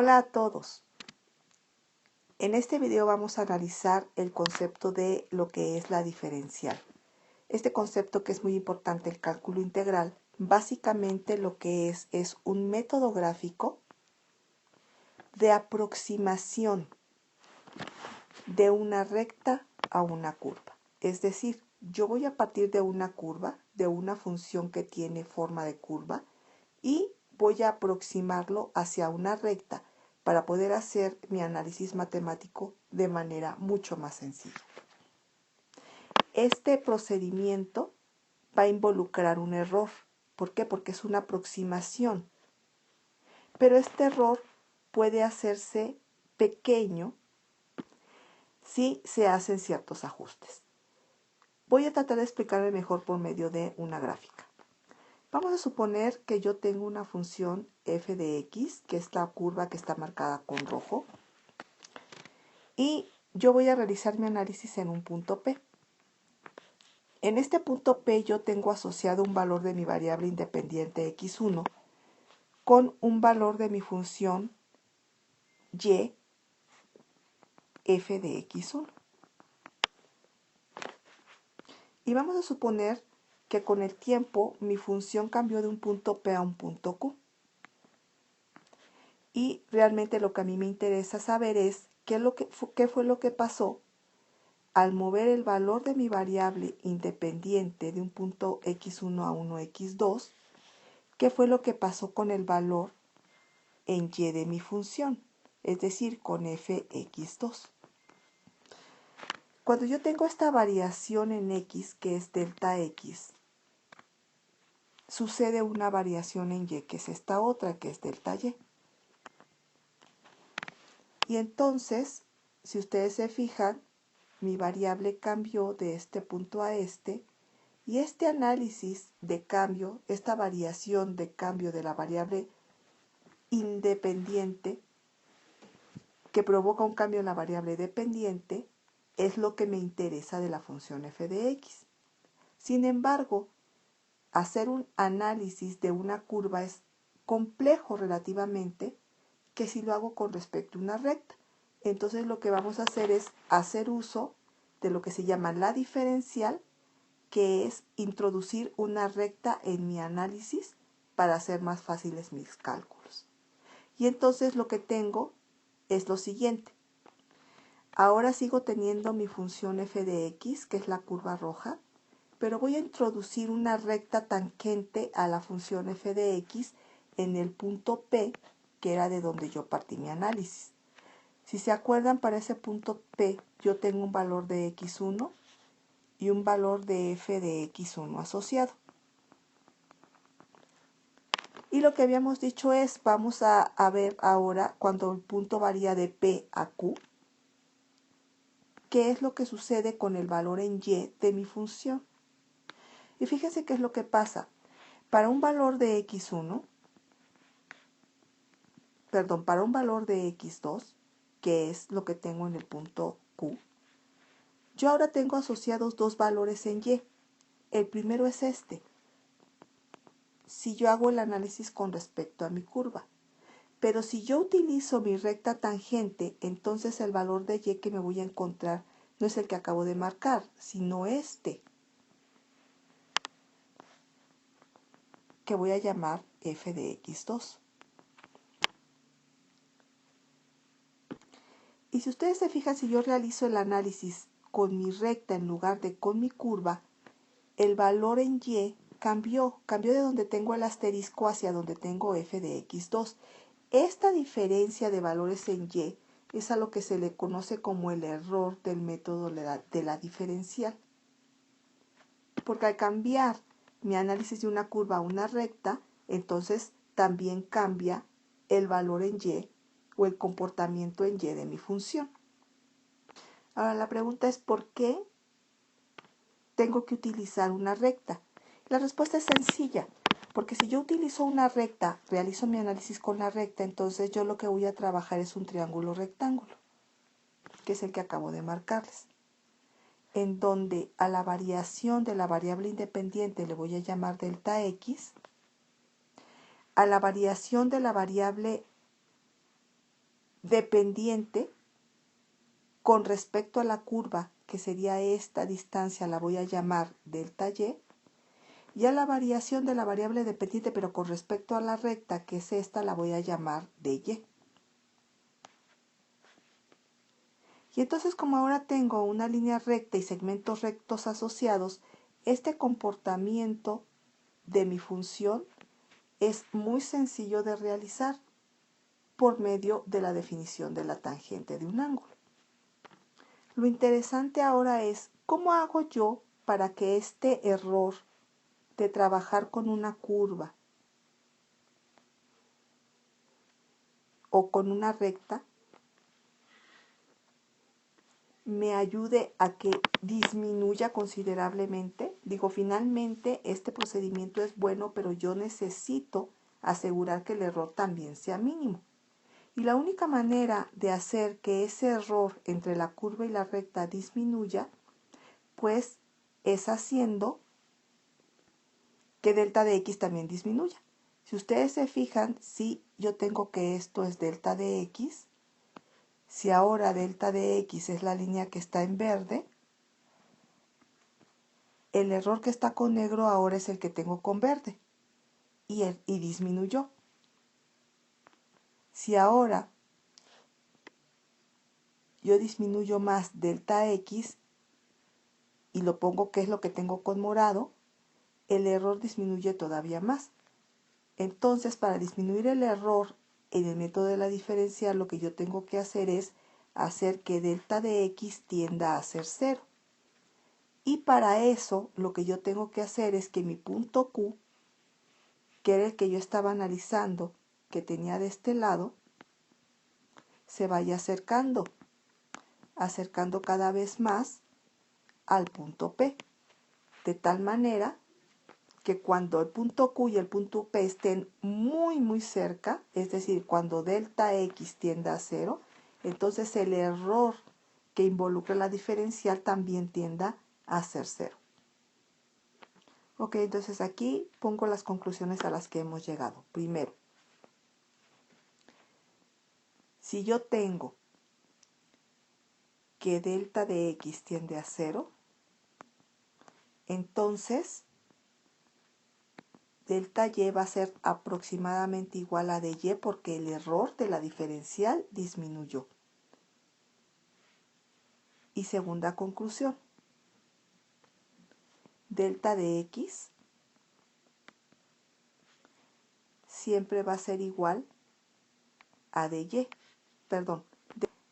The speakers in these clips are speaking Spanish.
Hola a todos. En este video vamos a analizar el concepto de lo que es la diferencial. Este concepto, que es muy importante en el cálculo integral, básicamente lo que es un método gráfico de aproximación de una recta a una curva. Es decir, yo voy a partir de una curva, de una función que tiene forma de curva, y voy a aproximarlo hacia una recta para poder hacer mi análisis matemático de manera mucho más sencilla. Este procedimiento va a involucrar un error. ¿Por qué? Porque es una aproximación. Pero este error puede hacerse pequeño si se hacen ciertos ajustes. Voy a tratar de explicarme mejor por medio de una gráfica. Vamos a suponer que yo tengo una función f de x, que es la curva que está marcada con rojo, y yo voy a realizar mi análisis en un punto P. En este punto P yo tengo asociado un valor de mi variable independiente x1 con un valor de mi función y f de x1. Y vamos a suponer que con el tiempo mi función cambió de un punto P a un punto Q. Y realmente lo que a mí me interesa saber es qué fue lo que pasó al mover el valor de mi variable independiente de un punto x1 a 1x2, qué fue lo que pasó con el valor en y de mi función, es decir, con fx2. Cuando yo tengo esta variación en x, que es delta x, sucede una variación en y, que es esta otra, que es delta y. Y entonces, si ustedes se fijan, mi variable cambió de este punto a este, y este análisis de cambio, esta variación de cambio de la variable independiente que provoca un cambio en la variable dependiente, es lo que me interesa de la función f de x. Sin embargo, hacer un análisis de una curva es complejo relativamente que si lo hago con respecto a una recta. Entonces lo que vamos a hacer es hacer uso de lo que se llama la diferencial, que es introducir una recta en mi análisis para hacer más fáciles mis cálculos. Y entonces lo que tengo es lo siguiente. Ahora sigo teniendo mi función f de x, que es la curva roja, pero voy a introducir una recta tangente a la función f de x en el punto P, que era de donde yo partí mi análisis. Si se acuerdan, para ese punto P yo tengo un valor de x1 y un valor de f de x1 asociado. Y lo que habíamos dicho es, vamos a ver ahora cuando el punto varía de P a Q, qué es lo que sucede con el valor en y de mi función. Y fíjense qué es lo que pasa. Para un valor de x1, para un valor de x2, que es lo que tengo en el punto Q, yo ahora tengo asociados dos valores en y. El primero es este, si yo hago el análisis con respecto a mi curva. Pero si yo utilizo mi recta tangente, entonces el valor de y que me voy a encontrar no es el que acabo de marcar, sino este, que voy a llamar f de x2. Y si ustedes se fijan, si yo realizo el análisis con mi recta en lugar de con mi curva, el valor en y cambió de donde tengo el asterisco hacia donde tengo f de x2. Esta diferencia de valores en y es a lo que se le conoce como el error del método de la diferencial. Porque al cambiar mi análisis de una curva a una recta, entonces también cambia el valor en y o el comportamiento en y de mi función. Ahora la pregunta es, ¿por qué tengo que utilizar una recta? La respuesta es sencilla, porque si yo utilizo una recta, realizo mi análisis con la recta, entonces yo lo que voy a trabajar es un triángulo rectángulo, que es el que acabo de marcarles, en donde a la variación de la variable independiente le voy a llamar delta x, a la variación de la variable dependiente con respecto a la curva, que sería esta distancia, la voy a llamar delta y, y a la variación de la variable dependiente, pero con respecto a la recta, que es esta, la voy a llamar dy. Y entonces, como ahora tengo una línea recta y segmentos rectos asociados, este comportamiento de mi función es muy sencillo de realizar por medio de la definición de la tangente de un ángulo. Lo interesante ahora es, ¿cómo hago yo para que este error de trabajar con una curva o con una recta me ayude a que disminuya considerablemente? Digo, finalmente este procedimiento es bueno, pero yo necesito asegurar que el error también sea mínimo. Y la única manera de hacer que ese error entre la curva y la recta disminuya, pues es haciendo que delta de x también disminuya. Si ustedes se fijan, si yo tengo que esto es delta de x, si ahora delta de x es la línea que está en verde, el error que está con negro ahora es el que tengo con verde y disminuyó. Si ahora yo disminuyo más delta x y lo pongo que es lo que tengo con morado, el error disminuye todavía más. Entonces, para disminuir el error en el método de la diferencial, lo que yo tengo que hacer es hacer que delta de x tienda a ser 0. Y para eso, lo que yo tengo que hacer es que mi punto Q, que era el que yo estaba analizando, que tenía de este lado, se vaya acercando cada vez más al punto P, de tal manera que cuando el punto Q y el punto P estén muy cerca, es decir, cuando delta x tienda a 0, entonces el error que involucra la diferencial también tienda a ser 0. Ok, entonces aquí pongo las conclusiones a las que hemos llegado. Primero, si yo tengo que delta de x tiende a 0, entonces delta y va a ser aproximadamente igual a dy porque el error de la diferencial disminuyó. Y segunda conclusión, delta de x siempre va a ser igual a dy. Perdón,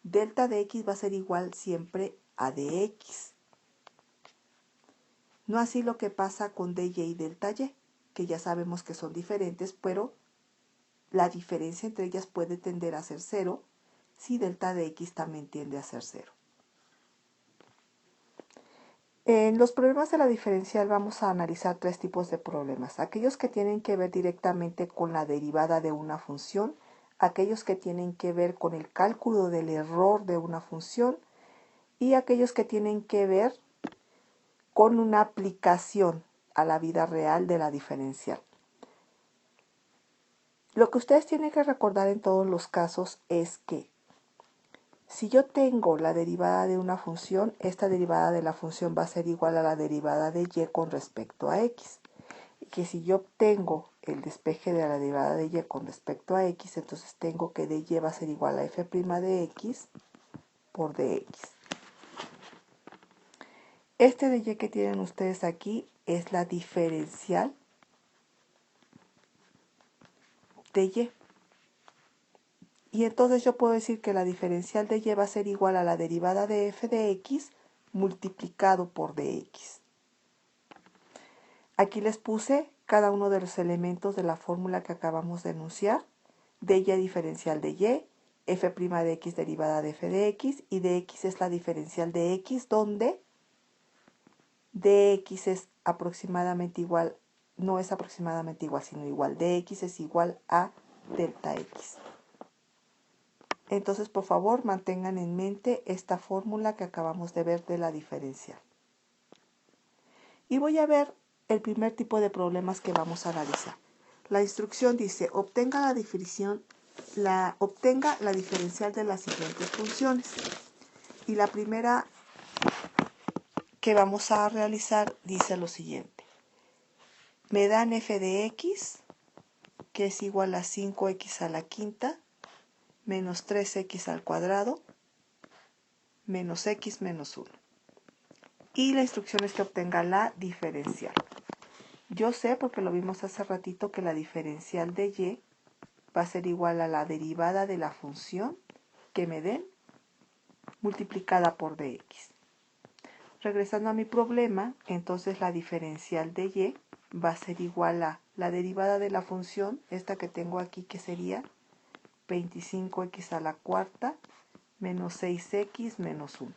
delta de x va a ser igual siempre a dx. No así lo que pasa con dy y delta y, que ya sabemos que son diferentes, pero la diferencia entre ellas puede tender a ser 0 si delta de x también tiende a ser 0. En los problemas de la diferencial vamos a analizar tres tipos de problemas. Aquellos que tienen que ver directamente con la derivada de una función, aquellos que tienen que ver con el cálculo del error de una función y aquellos que tienen que ver con una aplicación a la vida real de la diferencial. Lo que ustedes tienen que recordar en todos los casos es que si yo tengo la derivada de una función, esta derivada de la función va a ser igual a la derivada de y con respecto a x. Y que si yo obtengo el despeje de la derivada de y con respecto a x, entonces tengo que dy va a ser igual a f' de x por dx. Este dy que tienen ustedes aquí es la diferencial de y. Y entonces yo puedo decir que la diferencial de y va a ser igual a la derivada de f de x multiplicado por dx. Aquí les puse cada uno de los elementos de la fórmula que acabamos de enunciar. dy diferencial de y, f' de x derivada de f de x, y dx es la diferencial de x, donde dx es aproximadamente igual, no es aproximadamente igual, sino igual. Dx es igual a delta x. Entonces, por favor, mantengan en mente esta fórmula que acabamos de ver de la diferencial. Y voy a ver el primer tipo de problemas que vamos a analizar. La instrucción dice, obtenga la definición obtenga la diferencial de las siguientes funciones. Y la primera que vamos a realizar dice lo siguiente. Me dan f de x, que es igual a 5x a la quinta, menos 3x al cuadrado, menos x menos 1. Y la instrucción es que obtenga la diferencial. Yo sé, porque lo vimos hace ratito, que la diferencial de y va a ser igual a la derivada de la función que me den multiplicada por dx. Regresando a mi problema, entonces la diferencial de y va a ser igual a la derivada de la función, esta que tengo aquí, que sería 25x a la cuarta menos 6x menos 1.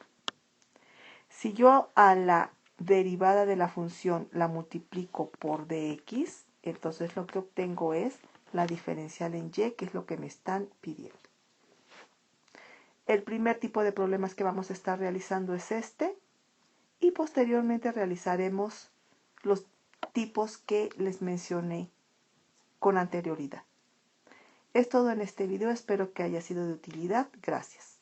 Si yo a la derivada de la función la multiplico por dx, entonces lo que obtengo es la diferencial en y, que es lo que me están pidiendo. El primer tipo de problemas que vamos a estar realizando es este, y posteriormente realizaremos los tipos que les mencioné con anterioridad. Es todo en este video, espero que haya sido de utilidad. Gracias.